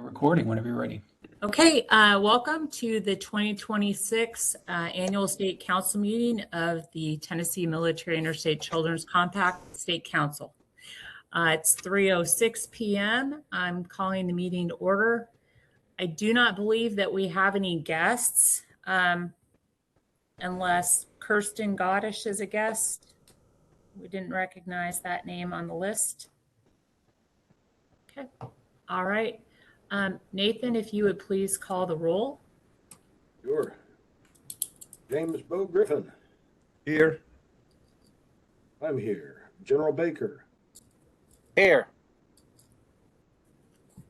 Recording whenever you're ready. Okay, welcome to the 2026 Annual State Council meeting of the Tennessee Military Interstate Children's Compact State Council. It's 3:06 p.m. I'm calling the meeting to order. I do not believe that we have any guests unless Kirsten Godish is a guest. We didn't recognize that name on the list. Okay, all right. Nathan, if you would please call the roll. Sure. James Bo Griffin. Here. I'm here. General Baker. Here.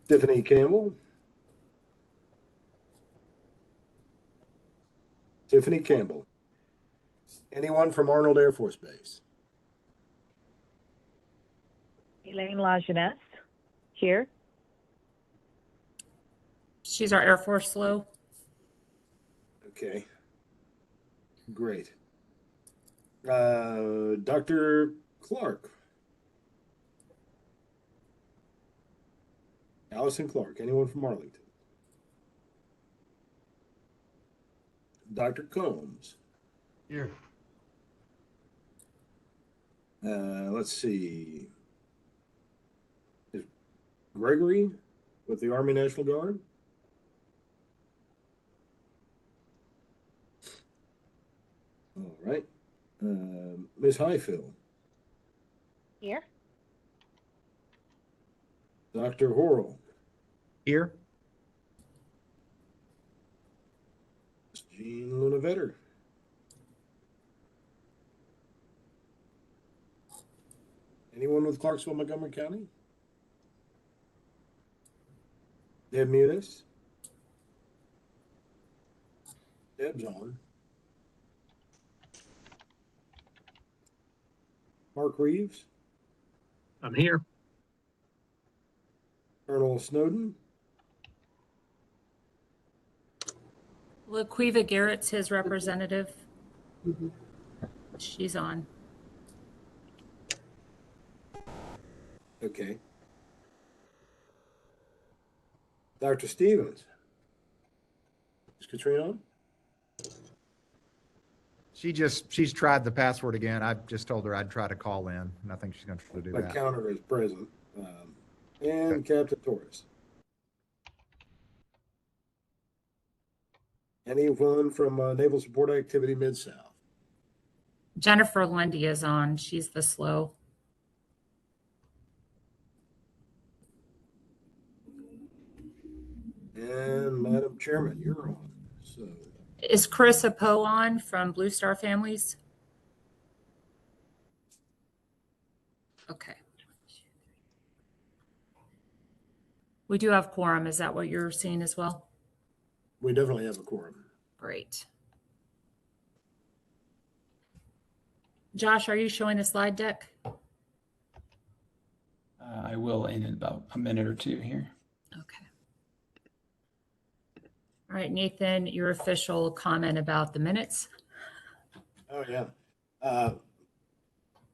Tiffany Campbell. Tiffany Campbell. Anyone from Arnold Air Force Base? Elaine Lajeunesse. Here. She's our Air Force SLO. Okay. Great. Dr. Clark. Allison Clark. Anyone from Arlington? Dr. Combs. Here. Let's see. Is Gregory with the Army National Guard? All right. Ms. Highfield. Here. Dr. Horrell. Here. Ms. Jean Lunavetter. Anyone with Clarksville, Montgomery County? Deb Mutis. Deb's on. Mark Reeves. I'm here. Colonel Snowden. Laquiva Garrett's his representative. She's on. Okay. Dr. Stevens. Is Katrina on? She's tried the password again. I just told her I'd try to call in, and I think she's going to try to do My that. counter is present. And Captain Torres. Anyone from Naval Support Activity Mid-South? Jennifer Lundy is on. She's the SLO. And Madam Chairman, you're on. So Is Carissa Poe on from Blue Star Families? Okay. We do have quorum. Is that what you're seeing as well? we definitely have a quorum. Great. Josh, are you showing a slide deck? I will in about a minute or two here. Okay. All right, Nathan, your official comment about the minutes. Oh, yeah.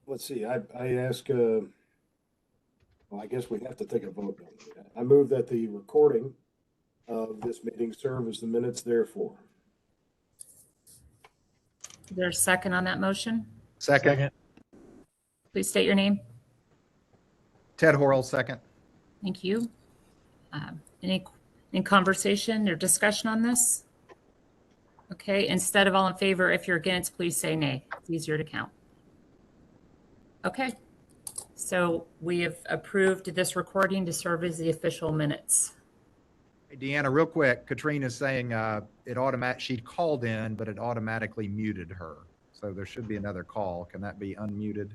Let's see. I ask, well, I guess we have to take a vote. I move that the recording of this meeting serve as the minutes therefore. Is there a second on that motion? Second. Please state your name. Ted Horrell, second. Thank you. Any conversation or discussion on this? Okay, instead of all in favor, if you're against, please say nay. It's easier to count. Okay, so we have approved this recording to serve as the official minutes. Hey, Deanna, real quick, Katrina's saying she called in, but it automatically muted her. So there should be another call. Can that be unmuted?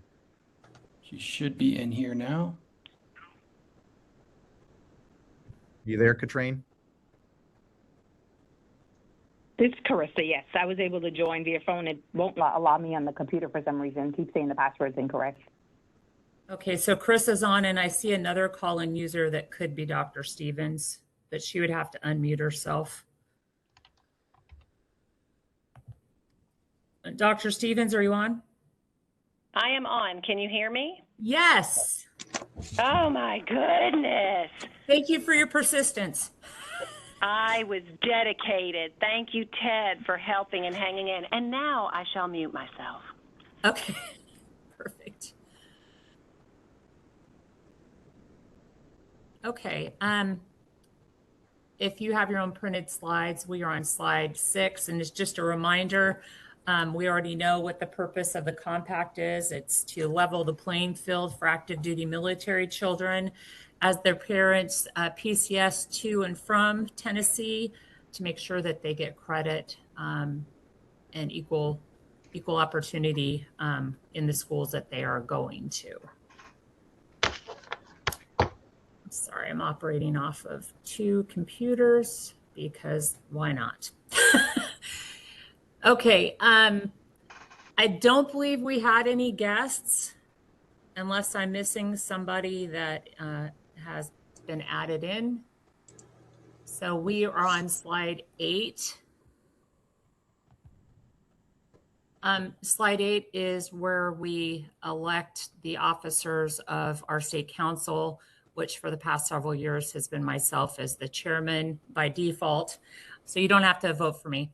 She should be in here now. You there, Katrine? This is Carissa. Yes, I was able to join via phone. It won't allow me on the computer for some reason. Keep saying the password's incorrect. Okay, so Chris is on, and I see another call-in user that could be Dr. Stevens, but she would have to unmute herself. Dr. Stevens, are you on? I am on. Can you hear me? Yes. Oh my goodness. Thank you for your persistence. I was dedicated. Thank you, Ted, for helping and hanging in. And now I shall mute myself. Okay, perfect. Okay, if you have your own printed slides, we are on slide 6, and it's just a reminder, we already know what the purpose of the compact is. It's to level the playing field for active duty military children as their parents PCS to and from Tennessee to make sure that they get credit and equal opportunity in the schools that they are going to. Sorry, I'm operating off of 2 computers because why not? Okay, I don't believe we had any guests unless I'm missing somebody that has been added in. So we are on slide 8. Slide 8 is where we elect the officers of our state council, which for the past several years has been myself as the chairman by default. So you don't have to vote for me.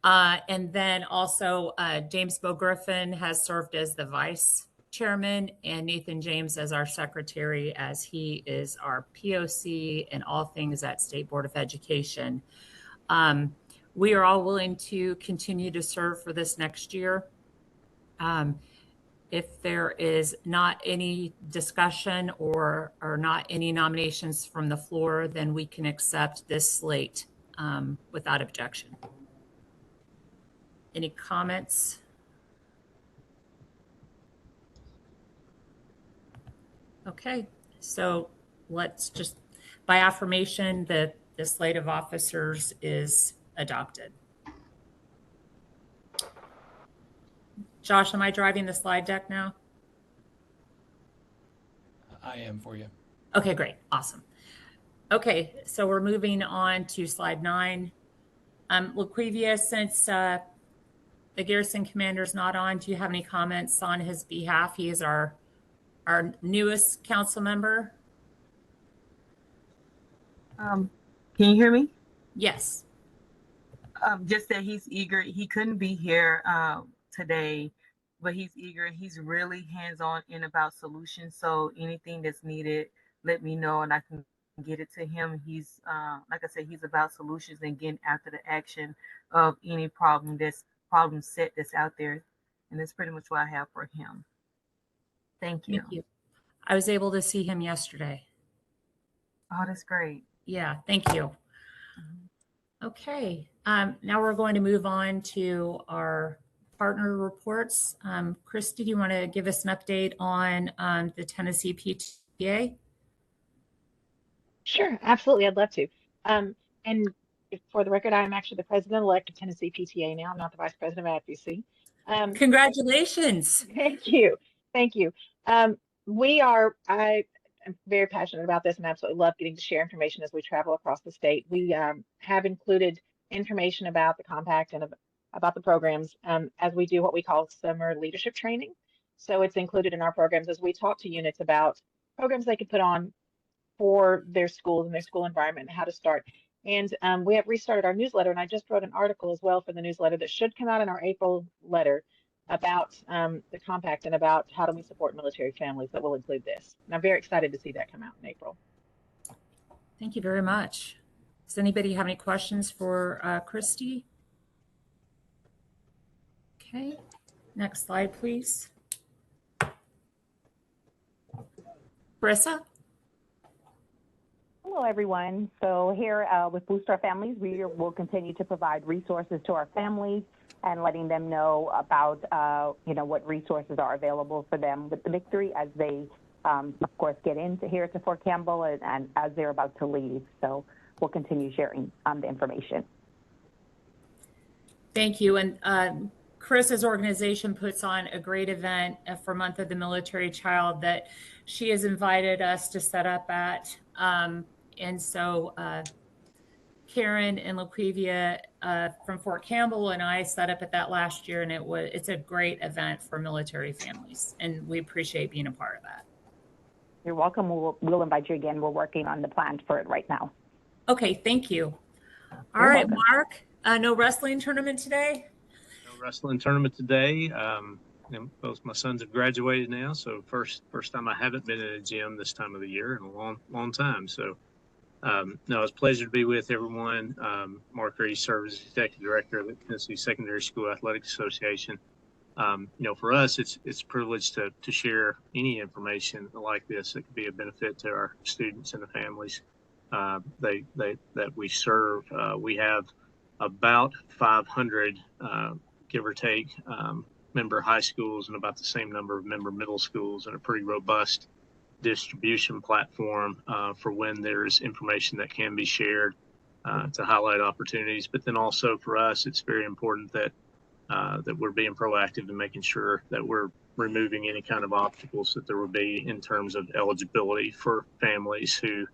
And then also James Bo Griffin has served as the vice chairman and Nathan James as our secretary, as he is our POC and all things at State Board of Education. We are all willing to continue to serve for this next year. If there is not any discussion or not any nominations from the floor, then we can accept this slate without objection. Any comments? Okay, so let's just, by affirmation, the slate of officers is adopted. Josh, am I driving the slide deck now? I am for you. Okay, great. Awesome. Okay, so we're moving on to slide 9. Laquivia, since the garrison commander is not on, do you have any comments on his behalf? He is our newest council member. Can you hear me? Yes. Just that he's eager. He couldn't be here today, but he's eager. He's really hands-on in about solutions. So anything that's needed, let me know and I can get it to him. He's, like I said, he's about solutions and getting after the action of any problem set that's out there. And that's pretty much what I have for him. Thank you. Thank you. I was able to see him yesterday. Oh, that's great. Yeah, thank you. Okay, now we're going to move on to our partner reports. Christy, do you want to give us an update on the Tennessee PTA? Sure, absolutely. I'd love to. And for the record, I'm actually the president-elect of Tennessee PTA now. I'm not the vice president of advocacy. Congratulations. Thank you. Thank you. I am very passionate about this and absolutely love getting to share information as we travel across the state. We have included information about the compact and about the programs as we do what we call summer leadership training. So it's included in our programs as we talk to units about programs they could put on for their schools and their school environment and how to start. And we have restarted our newsletter, and I just wrote an article as well for the newsletter that should come out in our April letter about the compact and about how do we support military families that will include this. And I'm very excited to see that come out in April. Thank you very much. Does anybody have any questions for Christy? Okay, next slide, please. Brissa? Hello, everyone. So here with Boost Our Families, we will continue to provide resources to our families and letting them know about, what resources are available for them with the MIC3 as they, of course, get into here to Fort Campbell and as they're about to leave. So we'll continue sharing the information. Thank you. And Chris's organization puts on a great event for Month of the Military Child that she has invited us to set up at. And so Karen and Laquivia from Fort Campbell and I set up at that last year, and it's a great event for military families, and we appreciate being a part of that. You're welcome. We'll invite you again. We're working on the plans for it right now. Okay, thank you. All You're right, welcome. Mark, no wrestling tournament today? No wrestling tournament today. Both my sons have graduated now, so first time I haven't been in a gym this time of the year in a long time. So no, it's a pleasure to be with everyone. Mark Reedy serves as Executive Director of the Tennessee Secondary School Athletic Association. For us, it's a privilege to share any information like this that could be a benefit to our students and the families that we serve. We have about 500, give or take, member high schools and about the same number of member middle schools, and a pretty robust distribution platform for when there's information that can be shared to highlight opportunities. But then also for us, it's very important that we're being proactive and making sure that we're removing any kind of obstacles that there would be in terms of eligibility for families who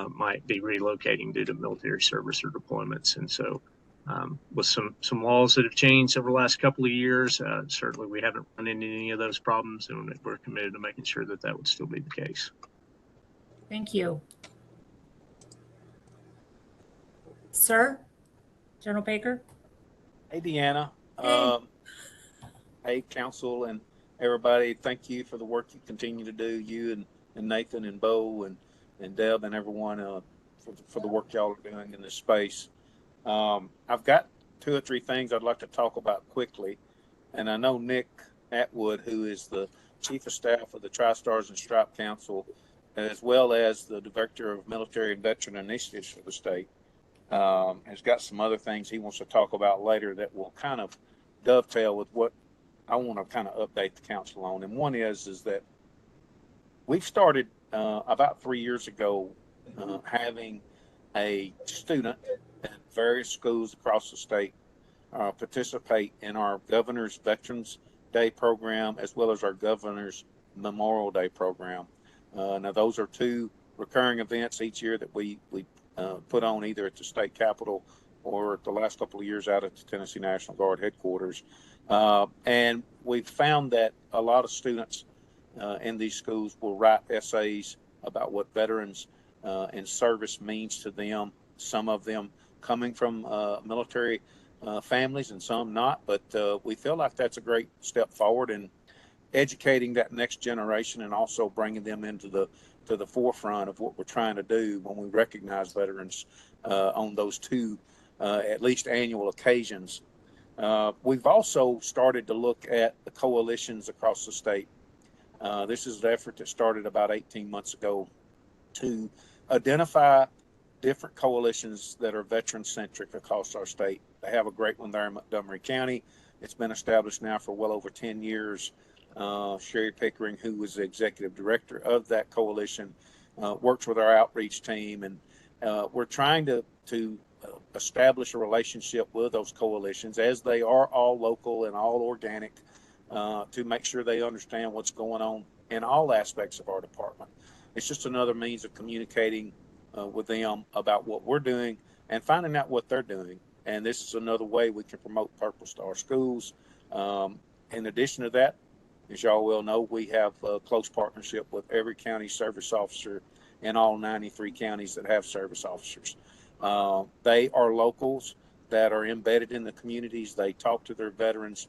might be relocating due to military service or deployments. And so with some laws that have changed over the last couple of years, certainly we haven't run into any of those problems, and we're committed to making sure that would still be the case. Thank you. Sir, General Baker? Hey, Deanna. Hey. Hey, council and everybody. Thank you for the work you continue to do, you and Nathan and Bo and Deb and everyone for the work y'all are doing in this space. I've got 2 or 3 things I'd like to talk about quickly. And I know Nick Atwood, who is the Chief of Staff of the Tri-Stars and Stripe Council, as well as the Director of Military and Veteran Initiatives for the state, has got some other things he wants to talk about later that will kind of dovetail with what I want to kind of update the council on. And one is that we've started about 3 years ago having a student at various schools across the state participate in our Governor's Veterans Day program, as well as our Governor's Memorial Day program. Now, those are 2 recurring events each year that we put on either at the state capitol or the last couple of years out at the Tennessee National Guard headquarters. And we've found that a lot of students in these schools will write essays about what veterans and service means to them, some of them coming from military families and some not, but we feel like that's a great step forward in educating that next generation and also bringing them into the forefront of what we're trying to do when we recognize veterans on those 2 at least annual occasions. We've also started to look at the coalitions across the state. This is an effort that started about 18 months ago to identify different coalitions that are veteran-centric across our state. They have a great one there in Montgomery County. It's been established now for well over 10 years. Sherry Pickering, who was the executive director of that coalition, works with our outreach team, and we're trying to establish a relationship with those coalitions, as they are all local and all organic, to make sure they understand what's going on in all aspects of our department. It's just another means of communicating with them about what we're doing and finding out what they're doing. And this is another way we can promote Purple Star schools. In addition to that, as y'all well know, we have a close partnership with every county service officer in all 93 counties that have service officers. They are locals that are embedded in the communities. They talk to their veterans.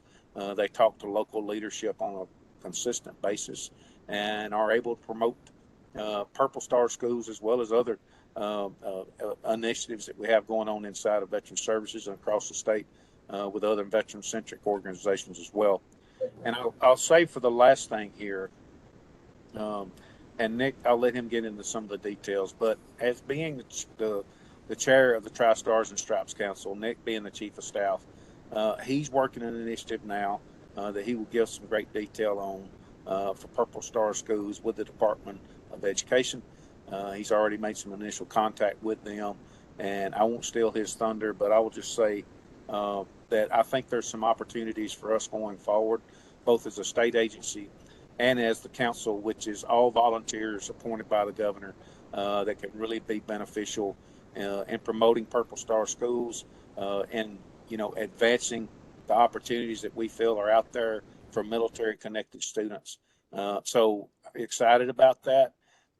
They talk to local leadership on a consistent basis and are able to promote Purple Star schools as well as other initiatives that we have going on inside of Veteran Services and across the state with other veteran-centric organizations as well. And I'll say for the last thing here, and Nick, I'll let him get into some of the details, but as being the chair of the Tri-Stars and Stripes Council, Nick being the chief of staff, he's working an initiative now that he will give some great detail on for Purple Star schools with the Department of Education. He's already made some initial contact with them, and I won't steal his thunder, but I will just say that I think there's some opportunities for us going forward, both as a state agency and as the council, which is all volunteers appointed by the governor, that can really be beneficial in promoting Purple Star schools and, advancing the opportunities that we feel are out there for military connected students. So excited about that.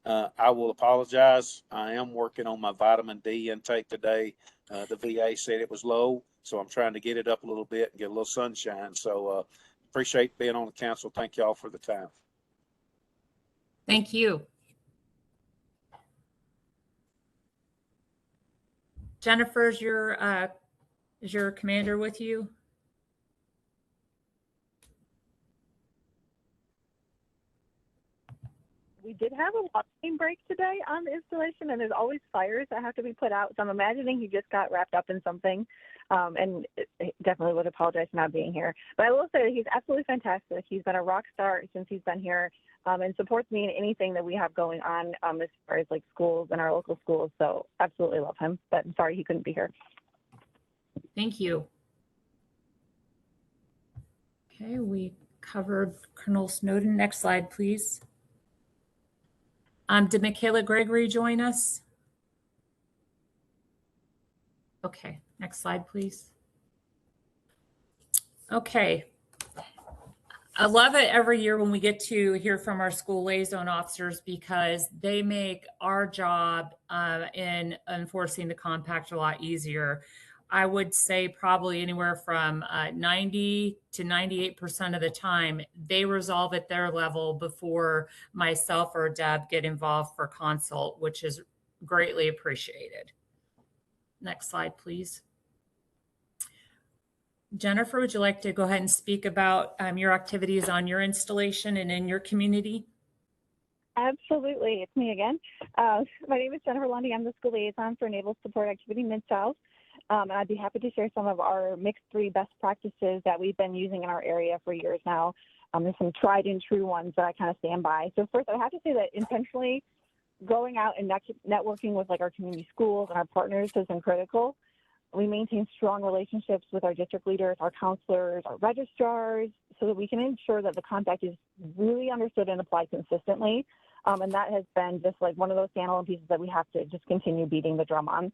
I will apologize. I am working on my vitamin D intake today. The VA said it was low, so I'm trying to get it up a little bit and get a little sunshine. So appreciate being on the council. Thank y'all for the time. Thank you. Jennifer, is your commander with you? We did have a walking break today on the installation, and there's always fires that have to be put out. So I'm imagining he just got wrapped up in something, and definitely would apologize for not being here. But I will say that he's absolutely fantastic. He's been a rock star since he's been here, and supports me in anything that we have going on as far as like schools and our local schools. So absolutely love him, but I'm sorry he couldn't be here. Thank you. Okay, we covered Colonel Snowden. Next slide, please. Did Michaela Gregory join us? Okay, next slide, please. Okay. I love it every year when we get to hear from our school liaison officers because they make our job in enforcing the compact a lot easier. I would say probably anywhere from 90 to 98% of the time, they resolve at their level before myself or Deb get involved for consult, which is greatly appreciated. Next slide, please. Jennifer, would you like to go ahead and speak about your activities on your installation and in your community? Absolutely. It's me again. My name is Jennifer Lundy. I'm the school liaison for Naval Support Activity Mid-South. And I'd be happy to share some of our MIC3 best practices that we've been using in our area for years now. There's some tried and true ones that I kind of stand by. So first, I have to say that intentionally going out and networking with like our community schools and our partners has been critical. We maintain strong relationships with our district leaders, our counselors, our registrars, so that we can ensure that the compact is really understood and applied consistently. And that has been just like one of those standalone pieces that we have to just continue beating the drum on.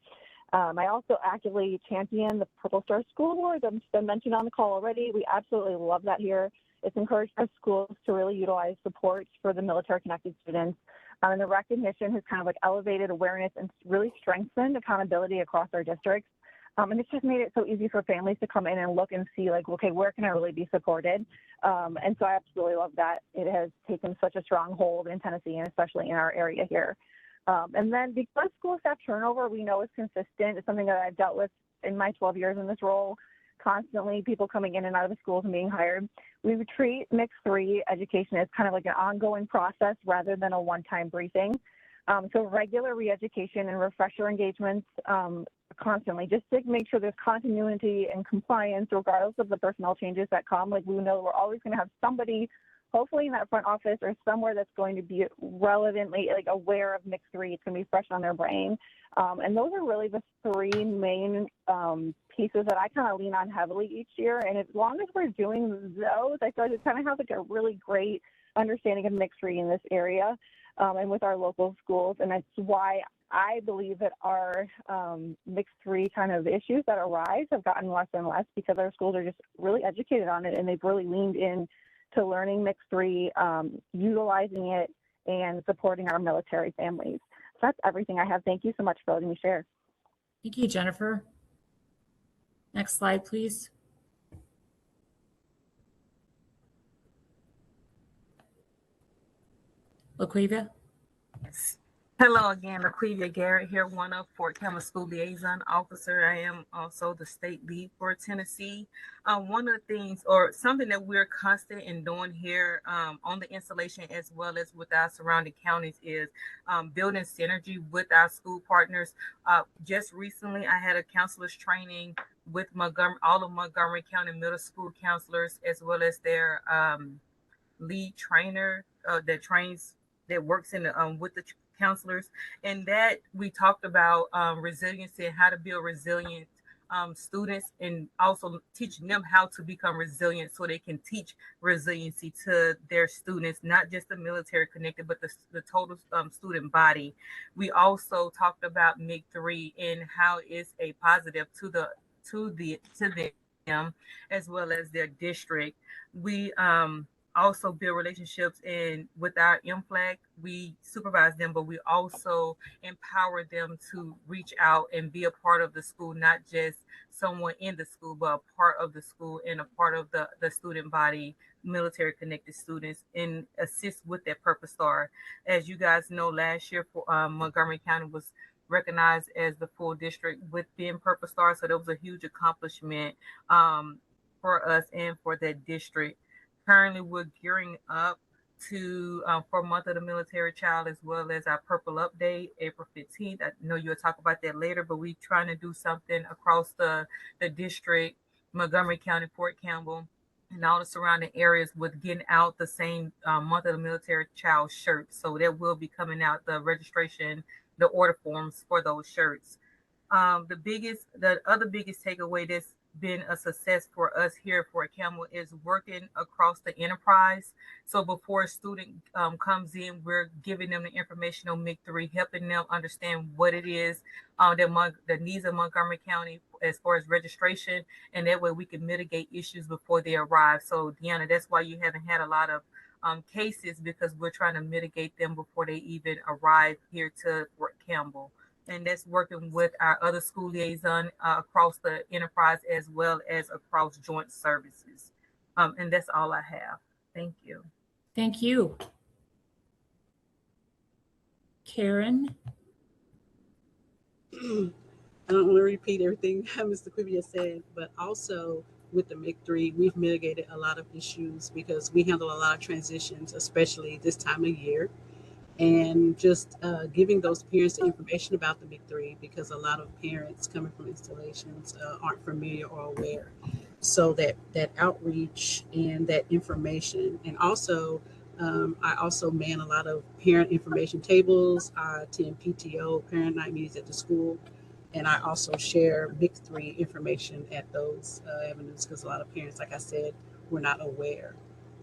I also actively champion the Purple Star School Award that's been mentioned on the call already. We absolutely love that here. It's encouraged our schools to really utilize supports for the military-connected students. And the recognition has kind of like elevated awareness and really strengthened accountability across our districts. And it's just made it so easy for families to come in and look and see like, okay, where can I really be supported? And so I absolutely love that. It has taken such a strong hold in Tennessee and especially in our area here. And then because school staff turnover, we know is consistent. It's something that I've dealt with in my 12 years in this role, constantly people coming in and out of the schools and being hired. We would treat MIC3 education as kind of like an ongoing process rather than a one-time briefing. So regular re-education and refresher engagements constantly, just to make sure there's continuity and compliance regardless of the personnel changes that come. Like we know we're always going to have somebody hopefully in that front office or somewhere that's going to be relevantly like aware of MIC3. It's going to be fresh on their brain. And those are really the three main pieces that I kind of lean on heavily each year. And as long as we're doing those, I feel like it kind of has like a really great understanding of MIC3 in this area and with our local schools. And that's why I believe that our MIC3 kind of issues that arise have gotten less and less because our schools are just really educated on it and they've really leaned in to learning MIC3, utilizing it, and supporting our military families. So that's everything I have. Thank you so much for letting me share. Thank you, Jennifer. Next slide, please. LaQuivia. Hello again, LaQuivia Garrett here, one of Fort Campbell School Liaison Officer. I am also the state lead for Tennessee. One of the things, or something that we're constant in doing here on the installation as well as with our surrounding counties is building synergy with our school partners. Just recently, I had a counselor's training with Montgomery, all of Montgomery County middle school counselors, as well as their lead trainer that works in the, with the counselors, and that we talked about resiliency and how to build resilient students, and also teaching them how to become resilient so they can teach resiliency to their students, not just the military connected, but the total student body. We also talked about MIC3 and how it's a positive to them as well as their district. We also build relationships, and with our MFLAG, we supervise them, but we also empower them to reach out and be a part of the school, not just someone in the school, but a part of the school and a part of the student body, military connected students, and assist with that Purpose Star. As you guys know, last year Montgomery County was recognized as the full district within Purpose Star, so that was a huge accomplishment for us and for that district. Currently, we're gearing up to for Month of the Military Child, as well as our Purple Update, April 15th. I know you'll talk about that later, but we're trying to do something across the district, Montgomery County, Fort Campbell, and all the surrounding areas with getting out the same Month of the Military Child shirts. So that will be coming out, the registration, the order forms for those shirts. The other biggest takeaway that's been a success for us here at Fort Campbell is working across the enterprise. So before a student comes in, we're giving them the information on MIC3, helping them understand what it is, the needs of Montgomery County as far as registration, and that way we can mitigate issues before they arrive. So Deanna, that's why you haven't had a lot of cases, because we're trying to mitigate them before they even arrive here to Fort Campbell. And that's working with our other school liaison across the enterprise, as well as across joint services. And that's all I have. Thank you. Thank you. Karen? I don't want to repeat everything Mr. Quibia said, but also with the MIC3, we've mitigated a lot of issues because we handle a lot of transitions, especially this time of year. And just giving those parents the information about the MIC3, because a lot of parents coming from installations aren't familiar or aware. So that outreach and that information, and also I also man a lot of parent information tables. I attend PTO, parent night meetings at the school, and I also share MIC3 information at those avenues, because a lot of parents, like I said, were not aware.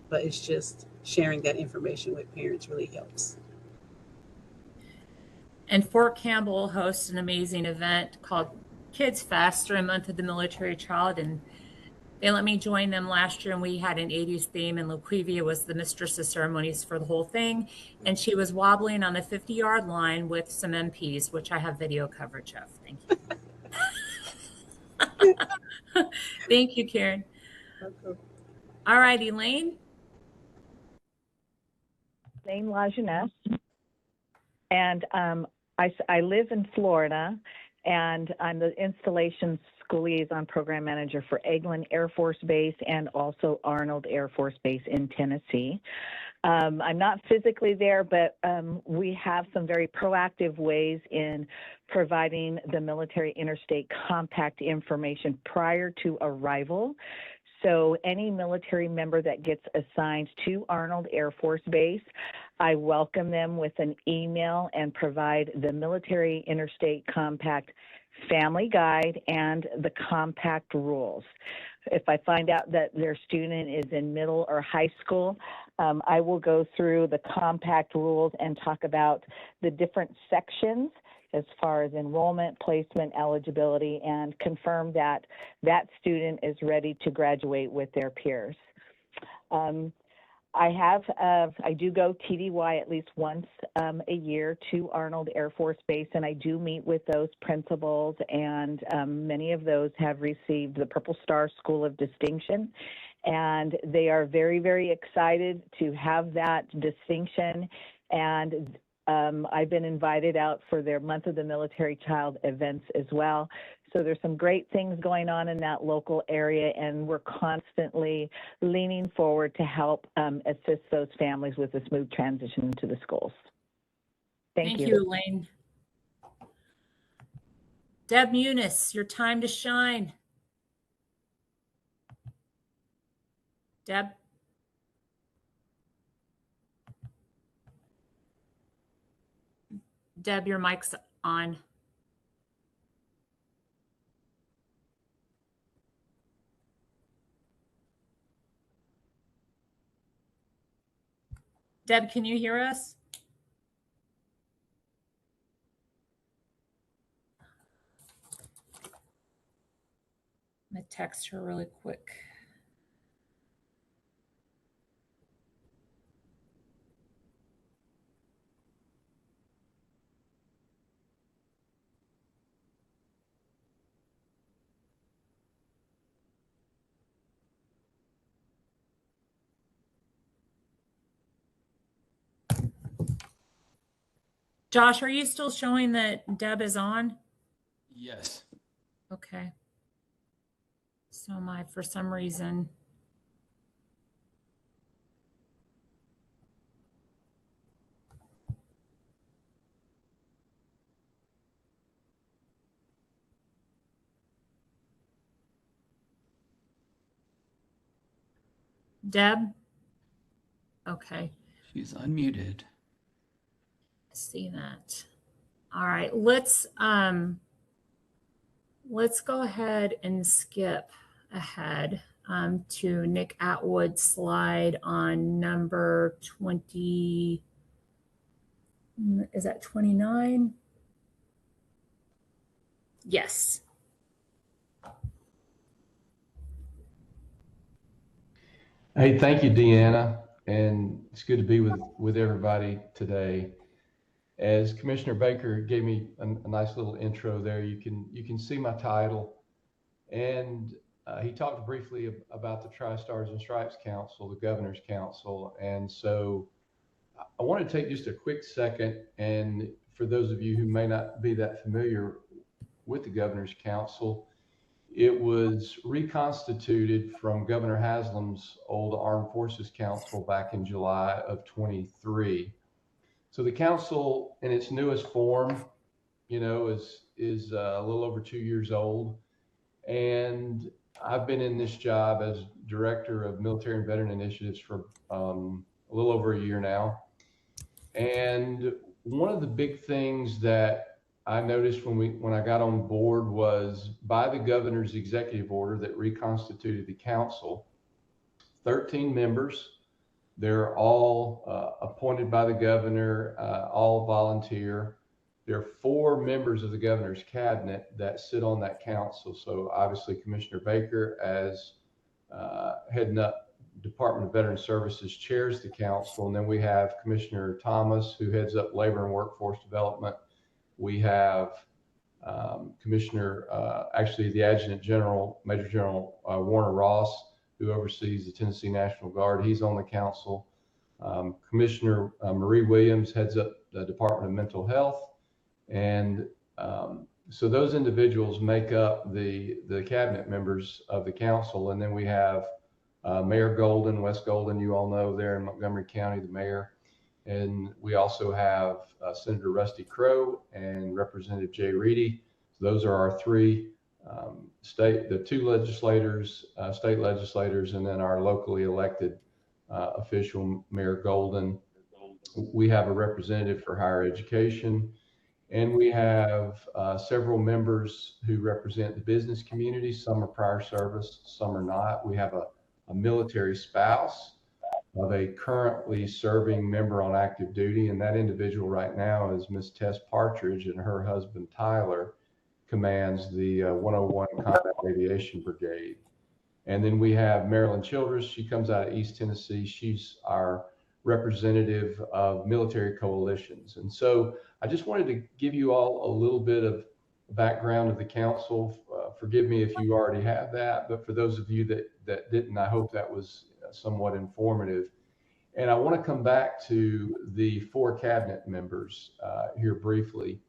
But it's just sharing that information with parents really helps. And Fort Campbell hosts an amazing event called Kids Fest during Month of the Military Child, and they let me join them last year, and we had an 80s theme, and Laquivia was the mistress of ceremonies for the whole thing, and she was wobbling on the 50-yard line with some MPs, which I have video coverage of. Thank you. Thank you, Karen. Okay. All right, Elaine. Elaine Lajeunesse, and I live in Florida, and I'm the installation school liaison program manager for Eglin Air Force Base and also Arnold Air Force Base in Tennessee. I'm not physically there, but we have some very proactive ways in providing the military interstate compact information prior to arrival. So any military member that gets assigned to Arnold Air Force Base, I welcome them with an email and provide the Military Interstate Compact Family Guide and the compact rules. If I find out that their student is in middle or high school, I will go through the compact rules and talk about the different sections as far as enrollment, placement, eligibility, and confirm that that student is ready to graduate with their peers. I do go TDY at least once a year to Arnold Air Force Base, and I do meet with those principals, and many of those have received the Purple Star School of Distinction, and they are very, very excited to have that distinction. And I've been invited out for their Month of the Military Child events as well. So there's some great things going on in that local area, and we're constantly leaning forward to help assist those families with a smooth transition into the schools. Thank you. Thank you, Elaine. Deb Muniz, your time to shine. Deb? Deb, your mic's on. Deb, can you hear us? I'm gonna text her really quick. Josh, are you still showing that Deb is on? Yes. Okay. So for some reason. Deb? Okay. She's unmuted. I see that. All right, let's go ahead and skip ahead to Nick Atwood's slide on number 20. Is that 29? Yes. Hey, thank you, Deanna, and it's good to be with everybody today. As Commissioner Baker gave me a nice little intro there, you can see my title, and he talked briefly about the Tri-Stars and Stripes Council, the Governor's Council, and so I want to take just a quick second, and for those of you who may not be that familiar with the Governor's Council, it was reconstituted from Governor Haslam's old Armed Forces Council back in July of 23. So the council in its newest form, is a little over 2 years old. And I've been in this job as Director of Military and Veteran Initiatives for a little over a year now. And one of the big things that I noticed when I got on board was by the governor's executive order that reconstituted the council, 13 members. They're all appointed by the governor, all volunteer. There are 4 members of the governor's cabinet that sit on that council. So obviously Commissioner Baker, as heading up Department of Veteran Services, chairs the council. And then we have Commissioner Thomas, who heads up Labor and Workforce Development. We have Commissioner, actually the Adjutant General, Major General Warner Ross, who oversees the Tennessee National Guard. He's on the council. Commissioner Marie Williams heads up the Department of Mental Health. And so those individuals make up the cabinet members of the council. And then we have Mayor Golden, Wes Golden, you all know, there in Montgomery County, the mayor. And we also have Senator Rusty Crowe and Representative Jay Reedy. So those are our 3 the 2 legislators, state legislators, and then our locally elected official, Mayor Golden. We have a representative for higher education, and we have several members who represent the business community. Some are prior service, some are not. We have a military spouse of a currently serving member on active duty, and that individual right now is Miss Tess Partridge, and her husband Tyler commands the 101 Combat Aviation Brigade. And then we have Marilyn Childress. She comes out of East Tennessee. She's our representative of military coalitions. And so I just wanted to give you all a little bit of background of the council. Forgive me if you already have that, but for those of you that didn't, I hope that was somewhat informative. And I want to come back to the 4 cabinet members here briefly,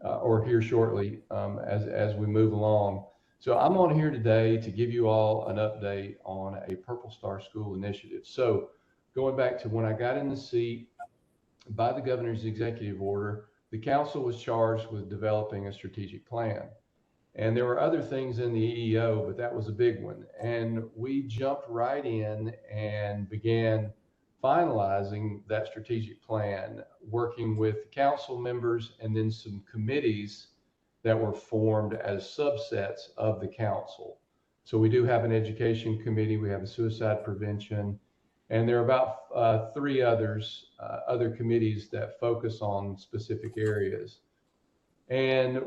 or here shortly as we move along. So I'm on here today to give you all an update on a Purple Star School initiative. So going back to when I got in the seat, by the governor's executive order, the council was charged with developing a strategic plan. And there were other things in the EEO, but that was a big one. And we jumped right in and began finalizing that strategic plan, working with council members and then some committees that were formed as subsets of the council. So we do have an education committee, we have a suicide prevention, and there are about 3 other committees that focus on specific areas. And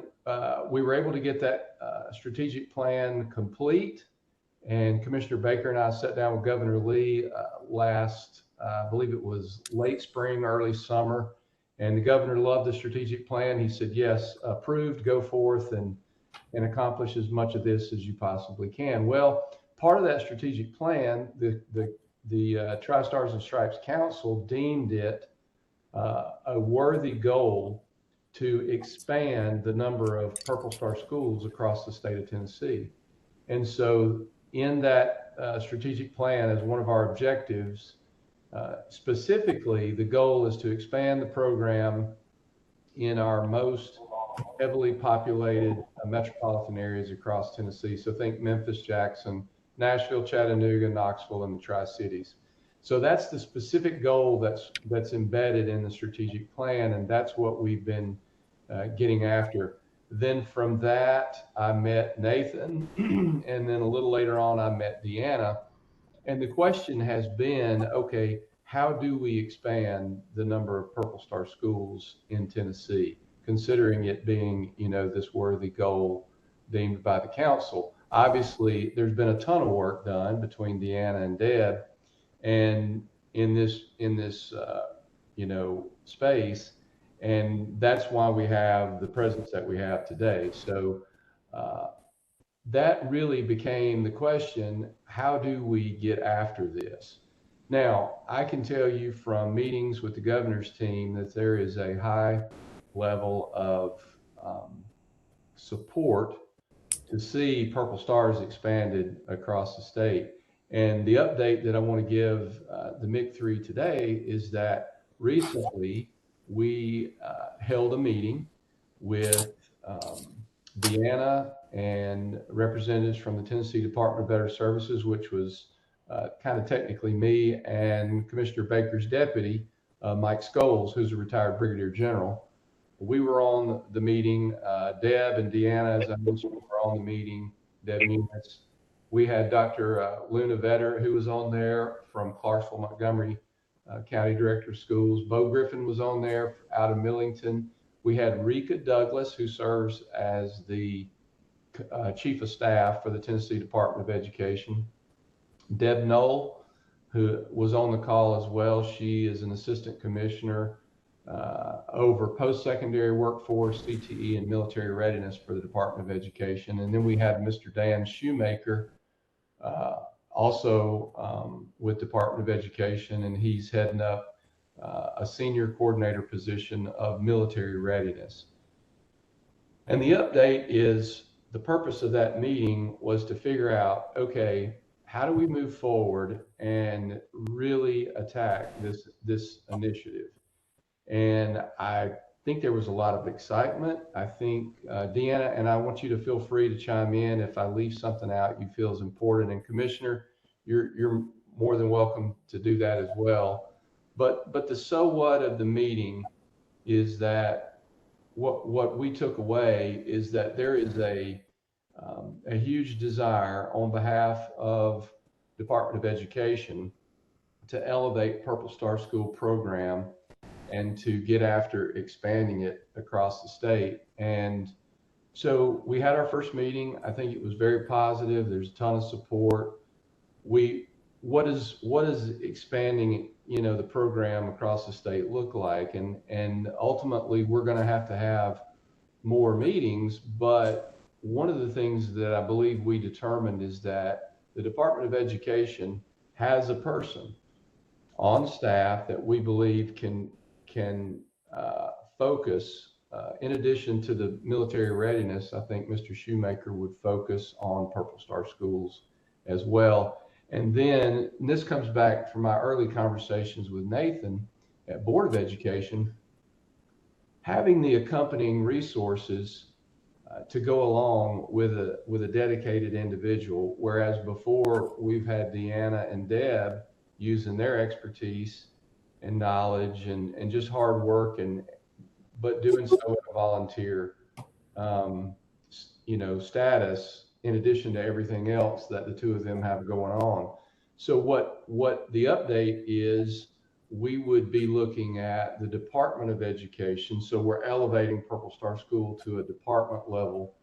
we were able to get that strategic plan complete. And Commissioner Baker and I sat down with Governor Lee last, I believe it was late spring, early summer. And the governor loved the strategic plan. He said, yes, approved, go forth and accomplish as much of this as you possibly can. Well, part of that strategic plan, the Tri-Stars and Stripes Council deemed it a worthy goal to expand the number of Purple Star schools across the state of Tennessee. And so in that strategic plan, as one of our objectives, specifically, the goal is to expand the program in our most heavily populated metropolitan areas across Tennessee. So think Memphis, Jackson, Nashville, Chattanooga, Knoxville, and the Tri-Cities. So that's the specific goal that's embedded in the strategic plan, and that's what we've been getting after. Then from that, I met Nathan, and then a little later on, I met Deanna. And the question has been, okay, how do we expand the number of Purple Star schools in Tennessee, considering it being, this worthy goal deemed by the council? Obviously, there's been a ton of work done between Deanna and Deb, and in this space, and that's why we have the presence that we have today. So that really became the question: how do we get after this? Now, I can tell you from meetings with the governor's team that there is a high level of support to see Purple Stars expanded across the state. And the update that I want to give the MIC3 today is that recently we held a meeting with Deanna and representatives from the Tennessee Department of Veteran Services, which was kind of technically me and Commissioner Baker's deputy, Mike Scholes, who's a retired brigadier general. We were on the meeting. Deb and Deanna, as I mentioned, were on the meeting. Deb Muniz. We had Dr. Luna Vetter, who was on there from Clarksville, Montgomery County Director of Schools. Bo Griffin was on there out of Millington. We had Rika Douglas, who serves as the Chief of Staff for the Tennessee Department of Education. Deb Knoll, who was on the call as well. She is an Assistant Commissioner over post-secondary workforce, CTE, and military readiness for the Department of Education. And then we had Mr. Dan Shoemaker, also with Department of Education, and he's heading up a senior coordinator position of military readiness. And the update is, the purpose of that meeting was to figure out, okay, how do we move forward and really attack this initiative? And I think there was a lot of excitement. I think, Deanna, and I want you to feel free to chime in if I leave something out you feel is important. And Commissioner, you're more than welcome to do that as well. But the so what of the meeting is that what we took away is that there is a huge desire on behalf of Department of Education to elevate Purple Star School program and to get after expanding it across the state. And so we had our first meeting. I think it was very positive. There's a ton of support. What is expanding, the program across the state look like? And ultimately, we're going to have more meetings. But one of the things that I believe we determined is that the Department of Education has a person on staff that we believe can focus, in addition to the military readiness. I think Mr. Shoemaker would focus on Purple Star schools as well. And then this comes back from my early conversations with Nathan at Board of Education, having the accompanying resources to go along with a dedicated individual, whereas before we've had Deanna and Deb using their expertise and knowledge and just hard work, but doing so in a volunteer status, in addition to everything else that the two of them have going on. So what the update is, we would be looking at the Department of Education. So we're elevating Purple Star School to a department level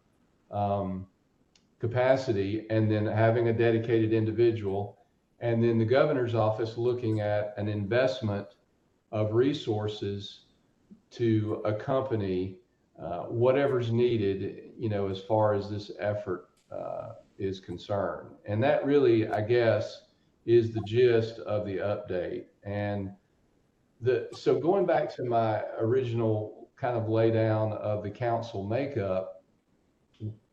capacity, and then having a dedicated individual. And then the governor's office looking at an investment of resources to accompany whatever's needed, as far as this effort is concerned. And that really, I guess, is the gist of the update. And so going back to my original kind of laydown of the council makeup,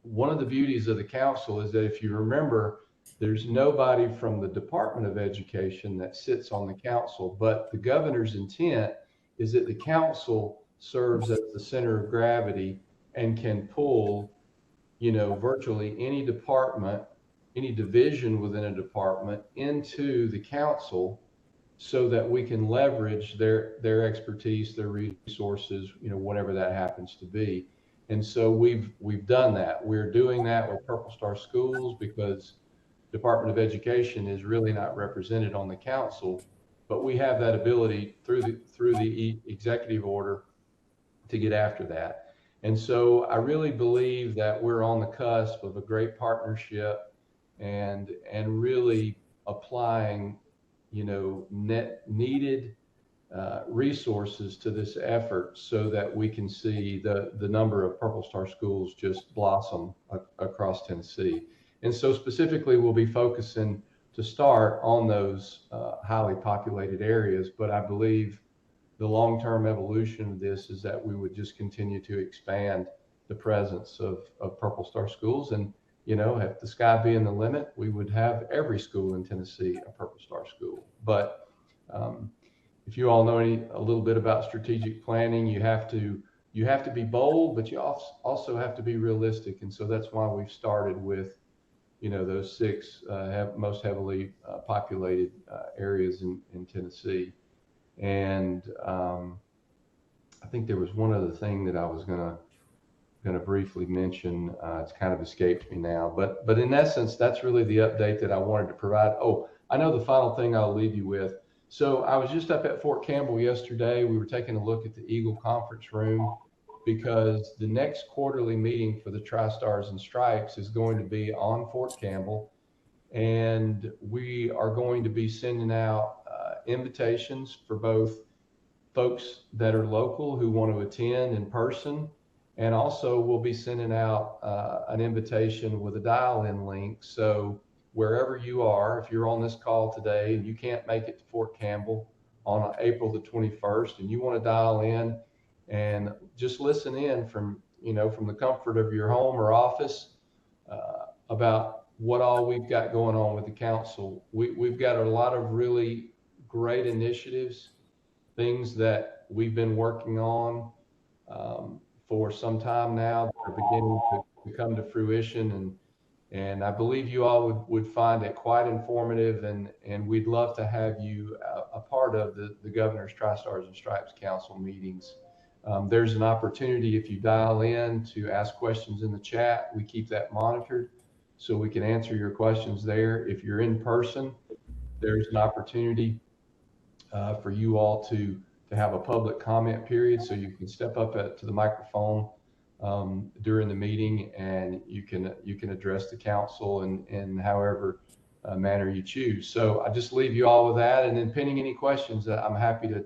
one of the beauties of the council is that if you remember, there's nobody from the Department of Education that sits on the council, but the governor's intent is that the council serves as the center of gravity and can pull, virtually any department, any division within a department into the council so that we can leverage their expertise, their resources, whatever that happens to be. And so we've done that. We're doing that with Purple Star Schools because Department of Education is really not represented on the council, but we have that ability through the executive order to get after that. And so I really believe that we're on the cusp of a great partnership and really applying, needed resources to this effort so that we can see the number of Purple Star schools just blossom across Tennessee. And so specifically, we'll be focusing to start on those highly populated areas, but I believe the long-term evolution of this is that we would just continue to expand the presence of Purple Star schools. And, if the sky being the limit, we would have every school in Tennessee a Purple Star school. But if you all know a little bit about strategic planning, you have to be bold, but you also have to be realistic. And so that's why we've started with, those 6 most heavily populated areas in Tennessee. And I think there was one other thing that I was gonna briefly mention. It's kind of escaped me now, but in essence, that's really the update that I wanted to provide. Oh, I know the final thing I'll leave you with. So I was just up at Fort Campbell yesterday. We were taking a look at the Eagle Conference Room because the next quarterly meeting for the Tri-Stars and Stripes is going to be on Fort Campbell. And we are going to be sending out invitations for both folks that are local who want to attend in person. And also we'll be sending out an invitation with a dial-in link. So wherever you are, if you're on this call today and you can't make it to Fort Campbell on April the 21st and you want to dial in and just listen in from the comfort of your home or office about what all we've got going on with the council. We've got a lot of really great initiatives, things that we've been working on for some time now that are beginning to come to fruition. And I believe you all would find it quite informative, and we'd love to have you a part of the Governor's Tri-Stars and Stripes Council meetings. There's an opportunity if you dial in to ask questions in the chat. We keep that monitored so we can answer your questions there. If you're in person, there's an opportunity for you all to have a public comment period, so you can step up to the microphone during the meeting, and you can address the council in however manner you choose. So I just leave you all with that, and then pending any questions that I'm happy to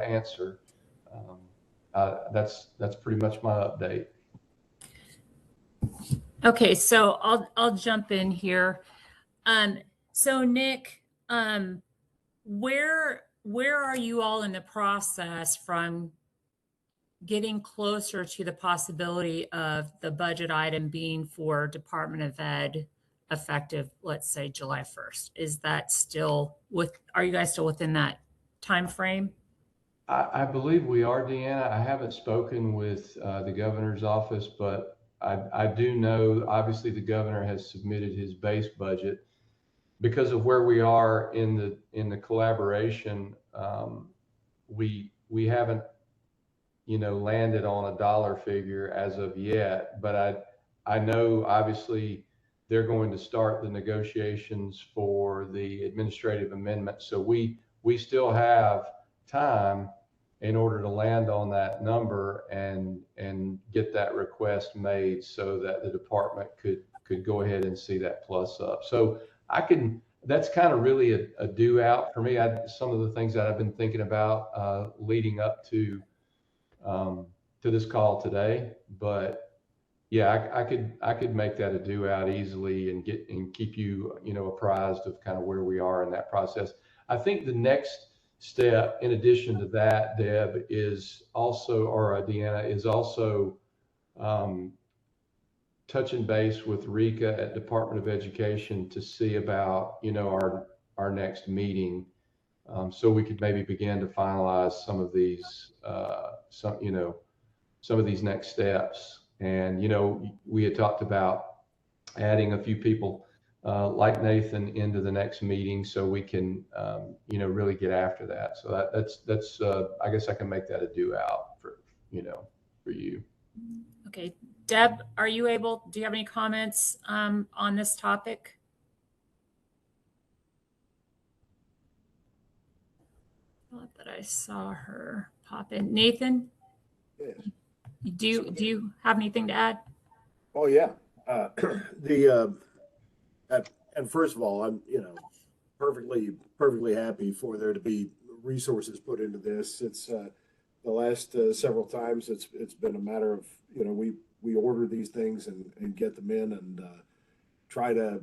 answer. That's pretty much my update. Okay, so I'll jump in here. So Nick, where are you all in the process from getting closer to the possibility of the budget item being for Department of Ed effective, let's say July 1st? Is that still are you guys still within that time frame? I believe we are, Deanna. I haven't spoken with the governor's office, but I do know obviously the governor has submitted his base budget. Because of where we are in the collaboration, we haven't landed on a dollar figure as of yet. But I know obviously they're going to start the negotiations for the administrative amendment. So we still have time in order to land on that number and get that request made so that the department could go ahead and see that plus up. So that's kind of really a due out for me. Some of the things that I've been thinking about leading up to this call today, but yeah, I could make that a due out easily and keep you, apprised of kind of where we are in that process. I think the next step, in addition to that, Deb is also, or Deanna is also touching base with Rika at Department of Education to see about, our next meeting. So we could maybe begin to finalize some of these, some of these next steps. And, we had talked about adding a few people like Nathan into the next meeting so we can, really get after that. So that's I guess I can make that a do out for you. Okay. Deb, do you have any comments on this topic? Thought that I saw her pop in. Nathan? Yes. Do you have anything to add? Oh yeah. And first of all, I'm perfectly happy for there to be resources put into this. It's the last several times it's been a matter of we order these things and get them in and try to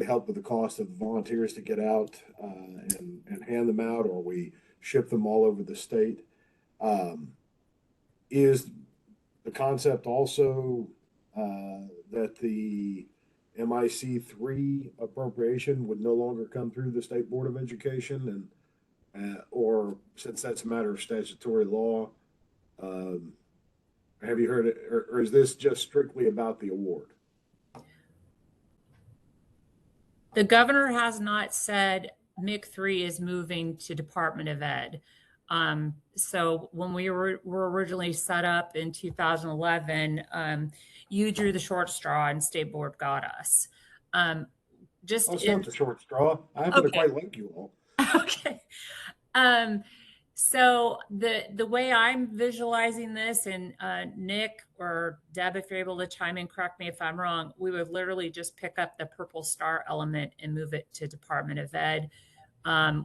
help with the cost of volunteers to get out and hand them out, or we ship them all over the state. Is the concept also that the MIC3 appropriation would no longer come through the State Board of Education, and or since that's a matter of statutory law, have you heard it, or is this just strictly about the award? The governor has not said MIC3 is moving to Department of Ed. So when we were originally set up in 2011, you drew the short straw and State Board got us. It's not the short straw. I happen to quite like you all. Okay. So the way I'm visualizing this, and Nick or Deb, if you're able to chime in, correct me if I'm wrong, we would literally just pick up the purple star element and move it to Department of Ed,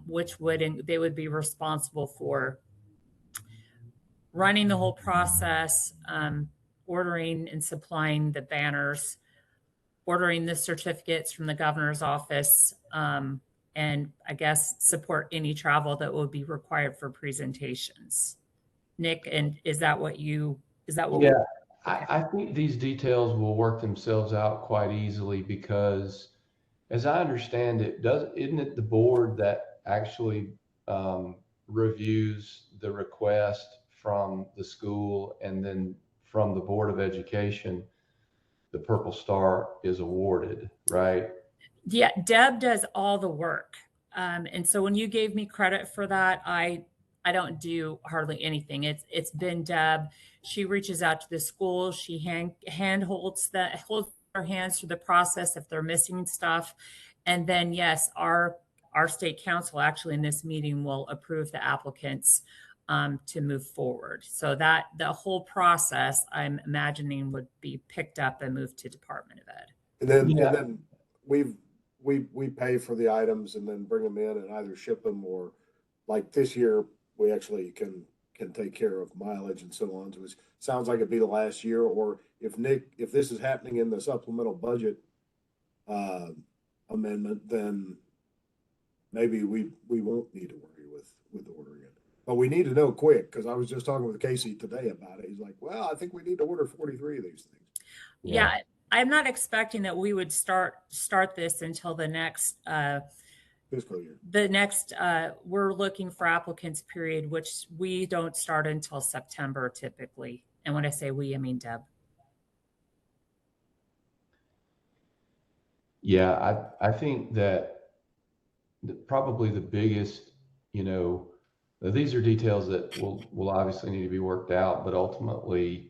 which they would be responsible for running the whole process, ordering and supplying the banners, ordering the certificates from the governor's office, and I guess support any travel that would be required for presentations. Nick, and is that what? Yeah, Okay. I think these details will work themselves out quite easily because, as I understand it, isn't it the board that actually reviews the request from the school, and then from the Board of Education, the Purple Star is awarded, right? Yeah, Deb does all the work. And so when you gave me credit for that, I don't do hardly anything. It's been Deb. She reaches out to the school. She holds their hands through the process if they're missing stuff. And then yes, our state council actually in this meeting will approve the applicants to move forward. So that the whole process, I'm imagining, would be picked up and moved to Department of Ed. And then we pay for the items and then bring them in and either ship them, or like this year we actually can take care of mileage and so on. So it sounds like it'd be the last year, or if this is happening in the supplemental budget amendment, then maybe we won't need to worry with ordering it. But we need to know quick, because I was just talking with Casey today about it. He's like, well, I think we need to order 43 of these things. Yeah. I'm not expecting that we would start this until the next fiscal year. The next, we're looking for applicants period, which we don't start until September typically. And when I say we, I mean Deb. Yeah, I think that probably the biggest, these are details that will obviously need to be worked out, but ultimately